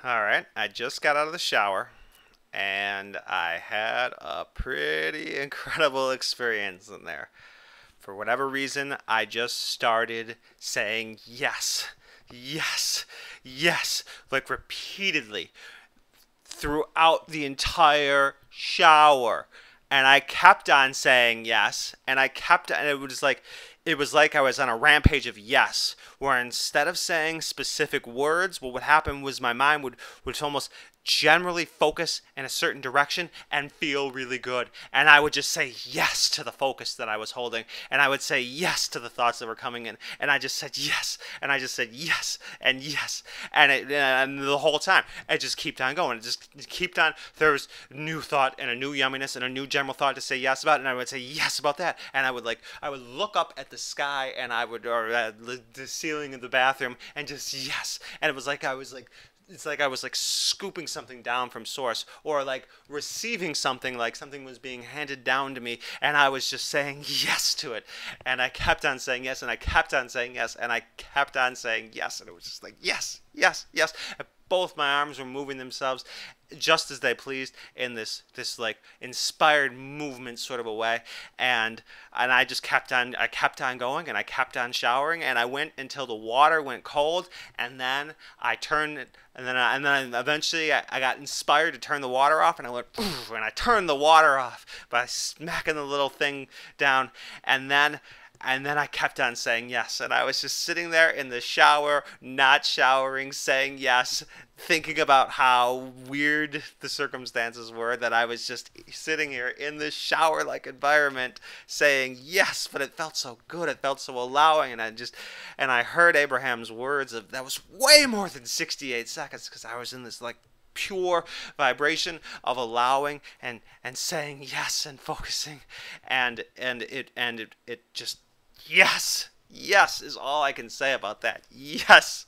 All right, I just got out of the shower and I had a pretty incredible experience in there. For whatever reason, I just started saying yes, yes, yes, like repeatedly throughout the entire shower. And I kept on saying yes, and it was like I was on a rampage of yes, where instead of saying specific words, what would happen was my mind would almost generally focus in a certain direction and feel really good. And I would just say yes to the focus that I was holding. And I would say yes to the thoughts that were coming in. And I just said yes. And I just said yes and yes. And the whole time, it just kept on going. It just kept on. There was new thought and a new yumminess and a new general thought to say yes about. And I would say yes about that. And I would look up at the sky and or the ceiling of the bathroom and just yes. And it was like it's like I was like scooping something down from source or like receiving something like something was being handed down to me and I was just saying yes to it and I kept on saying yes and I kept on saying yes and I kept on saying yes and it was just like yes, yes, yes. Both my arms were moving themselves just as they pleased in this like inspired movement sort of a way and I kept on going and I kept on showering and I went until the water went cold and then I turned and then eventually I got inspired to turn the water off and I went poof, and I turned the water off by smacking the little thing down and then I kept on saying yes. And I was just sitting there in the shower, not showering, saying yes, thinking about how weird the circumstances were that I was just sitting here in this shower like environment saying yes, but it felt so good. It felt so allowing. And I heard Abraham's words of that was way more than 68 seconds because I was in this like pure vibration of allowing and saying yes and focusing and it just yes, yes is all I can say about that. Yes.